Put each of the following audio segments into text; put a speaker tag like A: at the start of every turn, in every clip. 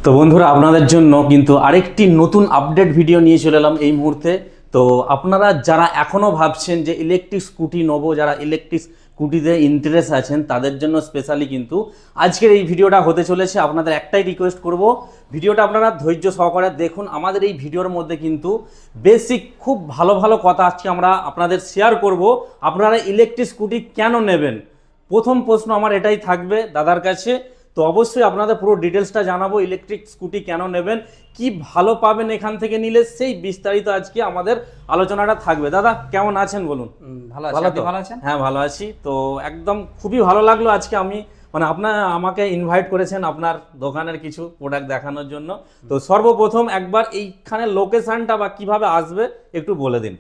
A: তো বন্ধুরা আপনাদের জন্য কিন্তু আরেকটি নতুন আপডেট ভিডিও নিয়ে চলে এলাম এই মুহূর্তে। তো আপনারা যারা এখনও ভাবছেন যে ইলেকট্রিক স্কুটি নেবো, যারা ইলেকট্রিক স্কুটিতে ইন্টারেস্ট আছেন তাদের জন্য স্পেশালি কিন্তু আজকের এই ভিডিওটা হতে চলেছে। আপনাদের একটাই রিকোয়েস্ট করব, ভিডিওটা আপনারা ধৈর্য সহকারে দেখুন। আমাদের এই ভিডিওর মধ্যে কিন্তু বেসিক খুব ভালো ভালো কথা আজকে আমরা আপনাদের শেয়ার করব। আপনারা ইলেকট্রিক স্কুটি কেন নেবেন, প্রথম প্রশ্ন আমার এটাই থাকবে দাদার কাছে। তো অবশ্যই আপনাদের পুরো ডিটেলসটা জানাবো, ইলেকট্রিক স্কুটি কেন নেবেন, কি ভালো পাবেন এখান থেকে নিলে, সেই বিস্তারিত আজকে আমাদের আলোচনাটা থাকবে। দাদা কেমন আছেন বলুন?
B: ভালো আছেন?
A: হ্যাঁ ভালো আছি। তো একদম খুবই ভালো লাগলো আজকে আপনার আমাকে ইনভাইট করেছেন আপনার দোকানের কিছু প্রোডাক্ট দেখানোর জন্য। তো সর্বপ্রথম একবার এইখানে লোকেশনটা বা কিভাবে আসবে একটু বলে দিন।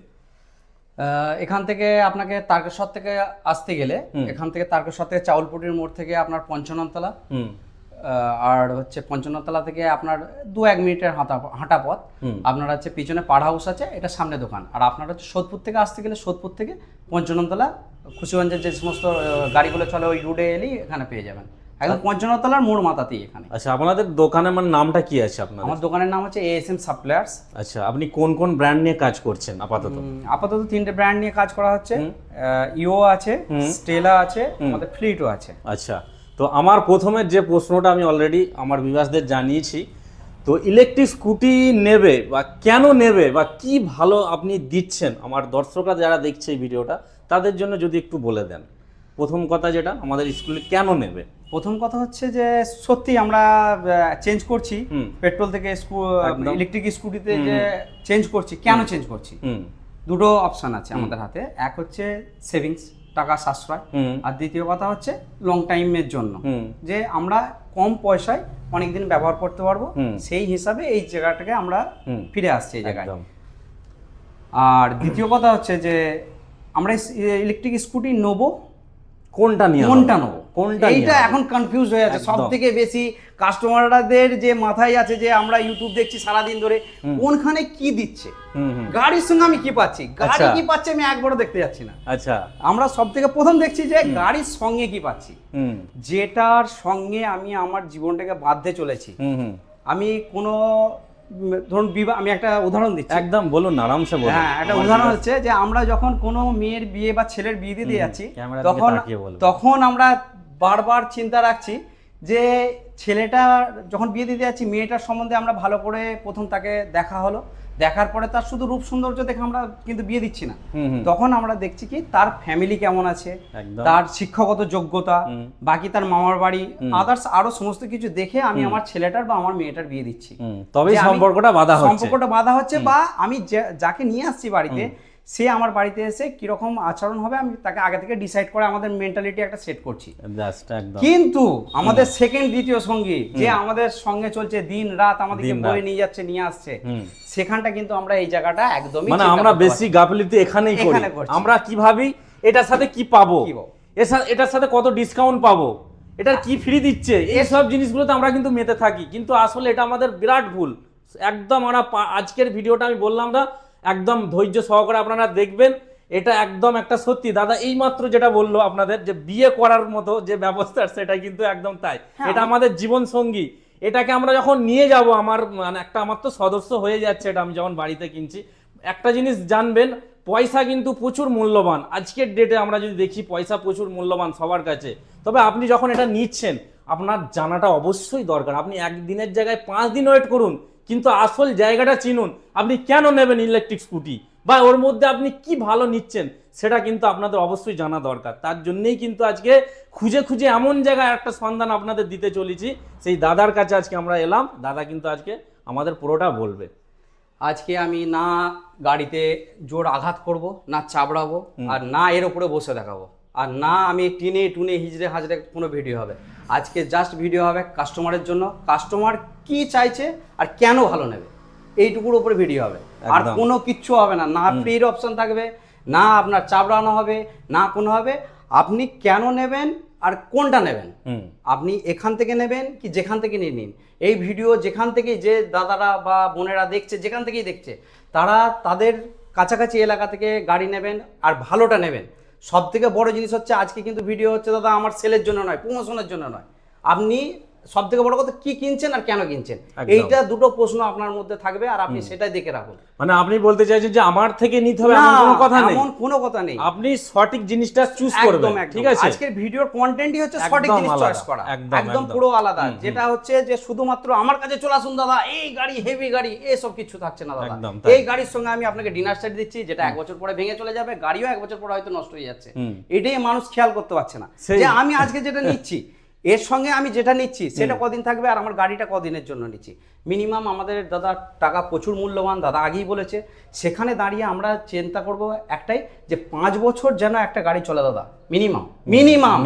B: এখান থেকে আপনাকে তারকেশ্বর থেকে আসতে গেলে এখান থেকে তারকেশ্বর থেকে চাউলপুটির মোড় থেকে আপনার পঞ্চাননতলা, আর হচ্ছে পঞ্চাননতলা থেকে আপনার 2-1 মিনিটের হাঁটা পথ। আপনার হচ্ছে পিছনে পাড় হাউস আছে, এটা সামনে দোকান। আর আপনার হচ্ছে সোদপুর থেকে আসতে গেলে সোদপুর থেকে পঞ্চাননতলা খুশিগঞ্জের যে সমস্ত গাড়িগুলো চলে ওই রুটে এলেই এখানে পেয়ে যাবেন, একদম পঞ্চাননতলার মোড় মাথাতেই এখানে।
A: আচ্ছা, আপনাদের দোকানের নামটা কি আছে আপনার?
B: আমার দোকানের নাম হচ্ছে ASM সাপ্লায়ার্স।
A: আচ্ছা, আপনি কোন কোন ব্র্যান্ড নিয়ে কাজ করছেন আপাতত?
B: আপাতত 3টে ব্র্যান্ড নিয়ে কাজ করা হচ্ছে। ইও আছে, স্টেলা আছে, আমাদের ফ্লিটও আছে।
A: আচ্ছা, তো আমার প্রথমে যে প্রশ্নটা আমি অলরেডি আমার ভিউয়ার্সদের জানিয়েছি, তো ইলেকট্রিক স্কুটি নেবে বা কেন নেবে বা কি ভালো আপনি দিচ্ছেন আমার দর্শকরা যারা দেখছে এই ভিডিওটা তাদের জন্য যদি একটু বলে দেন। প্রথম কথা যেটা আমাদের স্কুলে কেন নেবে,
B: প্রথম কথা হচ্ছে যে সত্যি আমরা চেঞ্জ করছি পেট্রোল থেকে ইলেকট্রিক স্কুটিতে যে চেঞ্জ করছি। কেন চেঞ্জ করছি? দুটো অপশন আছে আমাদের হাতে। এক হচ্ছে সেভিংস, টাকা সাশ্রয়, আর দ্বিতীয় কথা হচ্ছে লং টাইমের জন্য, যে আমরা কম পয়সায় অনেকদিন ব্যবহার করতে পারবো, সেই হিসাবে এই জায়গাটাকে আমরা ফিরে আসছি এই জায়গায়। আর দ্বিতীয় কথা হচ্ছে যে আমরা ইলেকট্রিক স্কুটি নেবো, কোনটা নেবো এইটা এখন কনফিউজ হয়ে আছে। সব থেকে বেশি কাস্টমারদের যে মাথায় আছে যে আমরা ইউটিউব দেখছি সারাদিন ধরে, কোনখানে কি দিচ্ছে, গাড়ির সঙ্গে আমি কি পাচ্ছি, গাড়ি কি পাচ্ছি আমি একবারও দেখতে যাচ্ছি না।
A: আচ্ছা,
B: আমরা সব থেকে প্রথম দেখছি যে গাড়ির সঙ্গে কি পাচ্ছি, যেটার সঙ্গে আমি আমার জীবনটাকে বাঁধতে চলেছি। আমি কোনো ধরুন আমি একটা উদাহরণ দিচ্ছি।
A: একদম বলুন, আরামসে বলুন।
B: হ্যাঁ, একটা উদাহরণ হচ্ছে যে আমরা যখন কোনো মেয়ের বিয়ে বা ছেলের বিয়ে দিতে যাচ্ছি, তখন আমরা বারবার চিন্তা রাখছি যে ছেলেটা যখন বিয়ে দিতে যাচ্ছি মেয়েটার সম্বন্ধে আমরা ভালো করে প্রথম তাকে দেখা হলো, দেখার পরে তার শুধু রূপ সৌন্দর্য দেখে আমরা কিন্তু বিয়ে দিচ্ছি না। তখন আমরা দেখছি কি তার ফ্যামিলি কেমন আছে, তার শিক্ষাগত যোগ্যতা, বাকি তার মামার বাড়ি, আদার্স আরো সমস্ত কিছু দেখে আমি আমার ছেলেটার বা আমার মেয়েটার বিয়ে দিচ্ছি।
A: তবে সম্পর্কটা
B: বাধা হচ্ছে বা আমি যাকে নিয়ে আসছি বাড়িতে সে আমার বাড়িতে এসে কিরকম আচরণ হবে আমি তাকে আগে থেকে ডিসাইড করে আমাদের মেন্টালিটি একটা সেট করছি। কিন্তু আমাদের সেকেন্ড দ্বিতীয় সঙ্গী যে আমাদের সঙ্গে চলছে দিন রাত, আমাদেরকে বলে নিয়ে যাচ্ছে নিয়ে আসছে, সেখানটা কিন্তু আমরা এই জায়গাটা একদমই
A: আমরা বেশি গাফিলতি এখানেই করি। আমরা কি ভাবি এটার সাথে কি পাবো, এটার সাথে কত ডিসকাউন্ট পাবো, এটার কি ফ্রি দিচ্ছে, এই সব জিনিসগুলোতে আমরা কিন্তু মেতে থাকি। কিন্তু আসলে এটা আমাদের বিরাট ভুল। একদম আমরা আজকের ভিডিওটা আমি বললাম না, একদম ধৈর্য সহকারে আপনারা দেখবেন। এটা একদম একটা সত্যি। দাদা এইমাত্র যেটা বললো আপনাদের যে বিয়ে করার মতো যে ব্যবস্থা, সেটা কিন্তু একদম তাই। এটা আমাদের জীবন সঙ্গী। এটাকে আমরা যখন নিয়ে যাব, আমার তো সদস্য হয়ে যাচ্ছে এটা আমি যখন বাড়িতে কিনছি। একটা জিনিস জানবেন, পয়সা কিন্তু প্রচুর মূল্যবান। আজকের ডেটে আমরা যদি দেখি পয়সা প্রচুর মূল্যবান সবার কাছে। তবে আপনি যখন এটা নিচ্ছেন আপনার জানাটা অবশ্যই দরকার। আপনি একদিনের জায়গায় 5 দিন ওয়েট করুন, কিন্তু আসল জায়গাটা চিনুন। আপনি কেন নেবেন ইলেকট্রিক স্কুটি বা ওর মধ্যে আপনি কি ভালো নিচ্ছেন সেটা কিন্তু আপনাদের অবশ্যই জানা দরকার। তার জন্যই কিন্তু আজকে খুঁজে খুঁজে এমন জায়গায় একটা সন্ধান আপনাদের দিতে চলেছি, সেই দাদার কাছে আজকে আমরা এলাম। দাদা কিন্তু আজকে আমাদের পুরোটা বলবে।
B: আজকে আমি না গাড়িতে জোর আঘাত করব, না চাবড়াবো, আর না এর উপরে বসে দেখাবো, আর না আমি টেনে টুনে হিজড়ে হাজড়ে কোনো ভিডিও হবে। আজকে জাস্ট ভিডিও হবে কাস্টমারের জন্য, কাস্টমার কি চাইছে আর কেন ভালো নেবে এইটুকুর উপরে ভিডিও হবে। আর কোনো কিচ্ছু হবে না, না ফ্রির অপশন থাকবে, না আপনার চাবড়ানো হবে, না কোনো হবে। আপনি কেন নেবেন আর কোনটা নেবেন, আপনি এখান থেকে নেবেন কি যেখান থেকে নিয়ে নিন। এই ভিডিও যেখান থেকে যে দাদারা বা বোনেরা দেখছে, যেখান থেকেই দেখছে, তারা তাদের কাছাকাছি এলাকা থেকে গাড়ি নেবেন আর ভালোটা নেবেন। সব থেকে বড় জিনিস হচ্ছে আজকে কিন্তু ভিডিও হচ্ছে দাদা আমার সেলের জন্য নয়, প্রমোশনের জন্য নয়। আপনি সব থেকে বড় কথা কি কিনছেন আর কেন কিনছেন, এইটা দুটো প্রশ্ন আপনার মধ্যে থাকবে আর আপনি সেটাই দেখে রাখুন।
A: মানে আপনি বলতে চাইছেন যে আমার থেকে নিতে হবে এমন কোনো কথা নেই,
B: এমন কোনো কথা নেই,
A: আপনি সঠিক জিনিসটা চুজ করবেন। ঠিক আছে,
B: আজকের ভিডিওর কন্টেন্টই হচ্ছে সঠিক জিনিস চয়েস করা, একদম পুরো আলাদা। যেটা হচ্ছে যে শুধুমাত্র আমার কাছে চলে আসুন দাদা এই গাড়ি হেভি গাড়ি এসব কিছু থাকছে না দাদা। এই গাড়ির সঙ্গে আমি আপনাকে ডিনার সেট দিচ্ছি যেটা 1 বছর পরে ভেঙে চলে যাবে, গাড়িও 1 বছর পরে হয়তো নষ্ট হয়ে যাচ্ছে। এটাই মানুষ খেয়াল করতে পারছে না যে আমি আজকে যেটা নিচ্ছি এর সঙ্গে আমি যেটা নিচ্ছি সেটা কদিন থাকবে আর আমার গাড়িটা কদিনের জন্য নিচ্ছি। মিনিমাম আমাদের দাদা টাকা প্রচুর মূল্যবান, দাদা আগেই বলেছে। সেখানে দাঁড়িয়ে আমরা চিন্তা করব একটাই যে 5 বছর যেন একটা গাড়ি চলে দাদা, মিনিমাম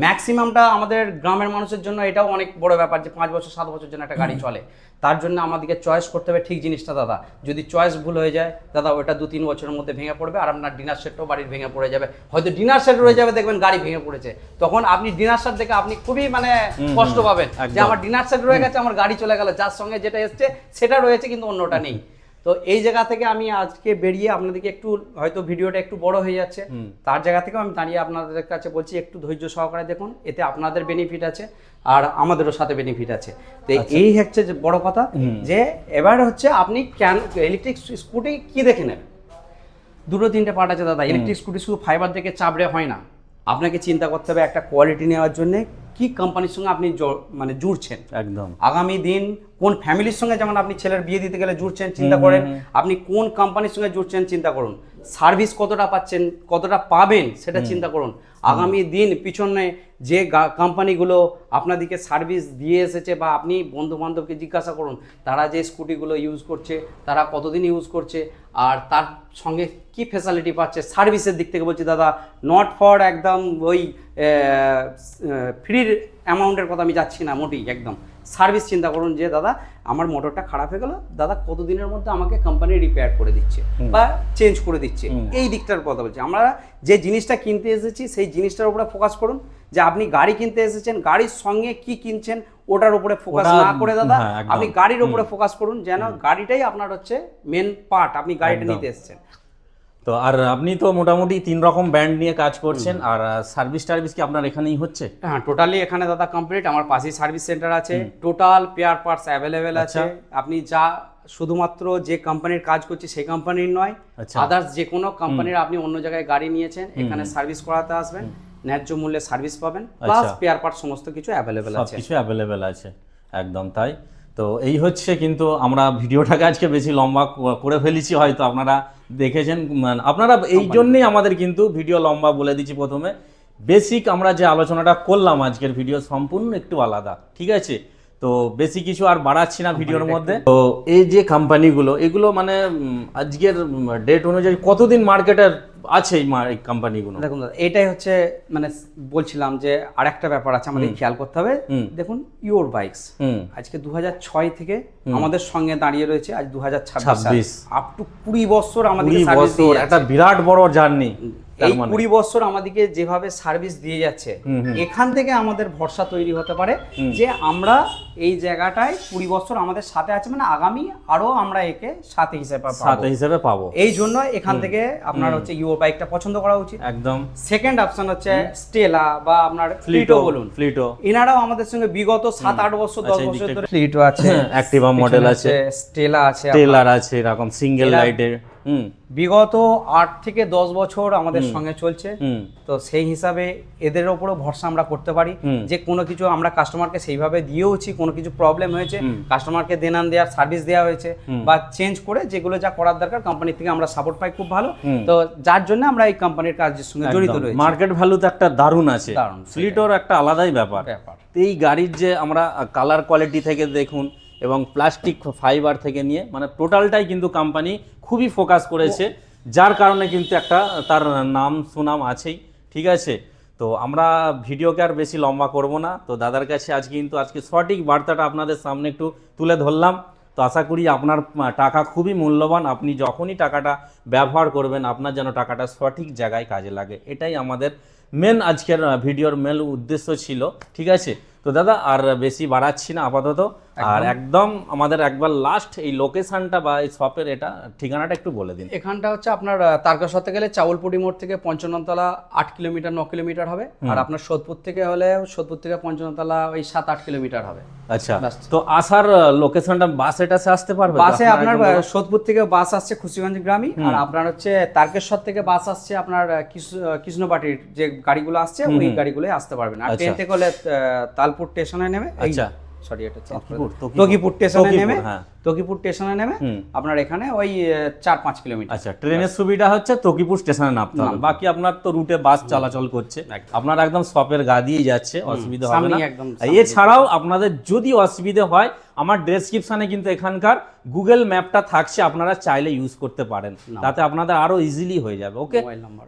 B: ম্যাক্সিমামটা আমাদের গ্রামের মানুষের জন্য এটাও অনেক বড় ব্যাপার যে 5 বছর 7 বছর যেন একটা গাড়ি চলে। তার জন্য আমাদেরকে চয়েস করতে হবে ঠিক জিনিসটা দাদা। যদি চয়েস ভুল হয়ে যায় দাদা ওটা 2-3 বছরের মধ্যে ভেঙে পড়বে আর আপনার ডিনার সেটটাও বাড়ির ভেঙে পড়ে যাবে। হয়তো ডিনার সেট রয়ে যাবে, দেখবেন গাড়ি ভেঙে পড়েছে, তখন আপনি ডিনার সেট দেখে আপনি খুবই মানে কষ্ট পাবেন যে আমার ডিনার সেট রয়ে গেছে, আমার গাড়ি চলে গেল, যার সঙ্গে যেটা এসছে সেটা রয়েছে কিন্তু অন্যটা নেই। তো এই জায়গা থেকে আমি আজকে বেরিয়ে আপনাদেরকে একটু হয়তো ভিডিওটা একটু বড় হয়ে যাচ্ছে, তার জায়গা থেকে আমি দাঁড়িয়ে আপনাদের কাছে বলছি একটু ধৈর্য সহকারে দেখুন, এতে আপনাদের বেনিফিট আছে আর আমাদেরও সাথে বেনিফিট আছে। তো এই হচ্ছে যে বড় কথা যে এবার হচ্ছে আপনি কেন ইলেকট্রিক স্কুটি কি দেখে নেবেন। 2-3টে পার্ট আছে দাদা। ইলেকট্রিক স্কুটি শুধু ফাইবার থেকে চাপড়ে হয় না, আপনাকে চিন্তা করতে হবে একটা কোয়ালিটি নেওয়ার জন্য কি কোম্পানির সঙ্গে আপনি মানে জুড়ছেন।
A: একদম
B: আগামী দিন কোন ফ্যামিলির সঙ্গে, যেমন আপনি ছেলের বিয়ে দিতে গেলে জুড়ছেন চিন্তা করেন, আপনি কোন কোম্পানির সঙ্গে জুড়ছেন চিন্তা করুন, সার্ভিস কতটা পাচ্ছেন কতটা পাবেন সেটা চিন্তা করুন। আগামী দিন পিছনে যে কোম্পানিগুলো আপনাদেরকে সার্ভিস দিয়ে এসেছে বা আপনি বন্ধু বান্ধবকে জিজ্ঞাসা করুন তারা যে স্কুটিগুলো ইউজ করছে তারা কতদিন ইউজ করছে আর তার সঙ্গে কি ফ্যাসিলিটি পাচ্ছে। সার্ভিসের দিক থেকে বলছি দাদা, নট ফর একদম ওই ফ্রির অ্যামাউন্টের কথা আমি যাচ্ছি না মোটেই, একদম সার্ভিস চিন্তা করুন যে দাদা আমার মোটরটা খারাপ হয়ে গেল, দাদা কতদিনের মধ্যে আমাকে কোম্পানি রিপেয়ার করে দিচ্ছে বা চেঞ্জ করে দিচ্ছে, এই দিকটার কথা বলছি। আমরা যে জিনিসটা কিনতে এসেছি সেই জিনিসটার উপরে ফোকাস করুন, যে আপনি গাড়ি কিনতে এসেছেন গাড়ির সঙ্গে কি কিনছেন ওটার উপরে ফোকাস না করে দাদা আপনি গাড়ির উপরে ফোকাস করুন, যেন গাড়িটাই আপনার হচ্ছে মেন পার্ট, আপনি গাড়িটা নিতে এসেছেন।
A: তো আর আপনি তো মোটামুটি 3 রকম ব্র্যান্ড নিয়ে কাজ করছেন, আর সার্ভিস টার্ভিস কি আপনার এখানেই হচ্ছে?
B: হ্যাঁ, টোটালি এখানে দাদা কমপ্লিট। আমার পাশেই সার্ভিস সেন্টার আছে, টোটাল পেয়ার পার্টস অ্যাভেলেবেল আছে। আপনি যা শুধুমাত্র যে কোম্পানির কাজ করছে সেই কোম্পানির নয়, আদার্স যে কোনো কোম্পানির আপনি অন্য জায়গায় গাড়ি নিয়েছেন এখানে সার্ভিস করাতে আসবেন, ন্যায্য মূল্যে সার্ভিস পাবেন, প্লাস পেয়ার পার্ট সমস্ত কিছু অ্যাভেলেবেল আছে,
A: কিছু অ্যাভেলেবেল আছে। একদম তাই। তো এই হচ্ছে, কিন্তু আমরা ভিডিওটাকে আজকে বেশি লম্বা করে ফেলেছি, হয়তো আপনারা দেখেছেন, আপনারা এই জন্যই আমাদের কিন্তু ভিডিও লম্বা বলে দিচ্ছি প্রথমে। বেসিক আমরা যে আলোচনাটা করলাম আজকের ভিডিও সম্পূর্ণ একটু আলাদা, ঠিক আছে? তো বেশি কিছু আর বাড়াচ্ছি না ভিডিওর মধ্যে। তো এই যে কোম্পানিগুলো এগুলো মানে আজকের ডেট অনুযায়ী কতদিন মার্কেটের আছে এই কোম্পানিগুলো?
B: দেখুন দাদা, এটাই হচ্ছে মানে বলছিলাম যে আরেকটা ব্যাপার আছে আমাদের খেয়াল করতে হবে। দেখুন ইওর বাইকস আজকে 2006 থেকে আমাদের সঙ্গে দাঁড়িয়ে রয়েছে, আজ 2026 আপ টু 20 বছর আমাদের সার্ভিস দিয়ে
A: একটা বিরাট বড় জার্নি।
B: এই 20 বছর আমাদেরকে যেভাবে সার্ভিস দিয়ে যাচ্ছে এখান থেকে আমাদের ভরসা তৈরি হতে পারে যে আমরা এই জায়গাটায় 20 বছর আমাদের সাথে আছে, মানে আগামী আরো আমরা একে সাথে হিসেবে পাবো। এই জন্য এখান থেকে আপনার হচ্ছে ইও বাইকটা পছন্দ করা উচিত।
A: একদম।
B: সেকেন্ড অপশন হচ্ছে স্টেলা বা আপনার ফ্লিটো বলুন,
A: ফ্লিটো
B: এনারাও আমাদের সঙ্গে বিগত 7-8 বছর 10 বছর ধরে ফ্লিটো আছে,
A: অ্যাক্টিভা মডেল আছে,
B: স্টেলা আছে,
A: স্টেলার আছে, এরকম সিঙ্গেল লাইটের
B: বিগত 8 থেকে 10 বছর আমাদের সঙ্গে চলছে। তো সেই হিসাবে এদের উপরও ভরসা আমরা করতে পারি যে কোনো কিছু আমরা কাস্টমারকে সেইভাবে দিয়েওছি, কোনো কিছু প্রবলেম হয়েছে কাস্টমারকে দেনান দেওয়ার সার্ভিস দেওয়া হয়েছে বা চেঞ্জ করে যেগুলো যা করার দরকার কোম্পানি থেকে আমরা সাপোর্ট পাই খুব ভালো। তো যার জন্য আমরা এই কোম্পানির কাজের সঙ্গে জড়িত রয়েছি।
A: মার্কেট ভ্যালু তো একটা দারুণ আছে, ফ্লিটোর একটা আলাদাই ব্যাপার। এই গাড়ির যে আমরা কালার কোয়ালিটি থেকে দেখুন এবং প্লাস্টিক ফাইবার থেকে নিয়ে মানে টোটালটাই কিন্তু কোম্পানি খুবই ফোকাস করেছে, যার কারণে কিন্তু একটা তার নাম সুনাম আছেই, ঠিক আছে? তো আমরা ভিডিওকে আর বেশি লম্বা করব না। তো দাদার কাছে আজকে সঠিক বার্তাটা আপনাদের সামনে একটু তুলে ধরলাম। তো আশা করি আপনার টাকা খুবই মূল্যবান, আপনি যখনই টাকাটা ব্যবহার করবেন আপনার যেন টাকাটা সঠিক জায়গায় কাজে লাগে, এটাই আমাদের মেন আজকের ভিডিওর মেন উদ্দেশ্য ছিল, ঠিক আছে? তো দাদা আর বেশি বাড়াচ্ছি না, আপাতত আর একদম আমাদের একবার লাস্ট এই লোকেশনটা বা এই শপের এটা ঠিকানাটা একটু বলে দিন।
B: এখানটা হচ্ছে আপনার তারকেশ্বর থেকে গেলে চাউলপুরি মোড় থেকে পঞ্চনতলা 8 কিলোমিটার 9 কিলোমিটার হবে, আর আপনার সোদপুর থেকে হলে সোদপুর থেকে পঞ্চনতলা ওই 7-8 কিলোমিটার হবে।
A: আচ্ছা, তো আসার লোকেশনটা বাস এটাতে আসতে পারবে?
B: বাসে আপনার সোদপুর থেকে বাস আসছে খুশিগঞ্জ গ্রামে, আর আপনার হচ্ছে তারকেশ্বর থেকে বাস আসছে আপনার কৃষ্ণবাটির যে গাড়িগুলো আসছে ওই গাড়িগুলোই আসতে পারবেন। আর ট্রেন থেকে হলে তালপুর স্টেশনে নেমে,
A: আচ্ছা
B: সরি এটা তকিপুর স্টেশনে নেমে, তকিপুর স্টেশনে নেমে আপনার এখানে ওই 4-5 কিলোমিটার।
A: আচ্ছা, ট্রেনের সুবিধা হচ্ছে তকিপুর স্টেশনে নামতে হবে, বাকি আপনার তো রুটে বাস চলাচল করছে, আপনার একদম শপের গা দিয়ে যাচ্ছে, অসুবিধা হবে না। এছাড়াও আপনাদের যদি অসুবিধা হয় আমার ডেসক্রিপশনে কিন্তু এখানকার গুগল ম্যাপটা থাকছে, আপনারা চাইলে ইউজ করতে পারেন, তাতে আপনাদের আরো ইজিলি হয়ে যাবে। ওকে,
B: মোবাইল নাম্বার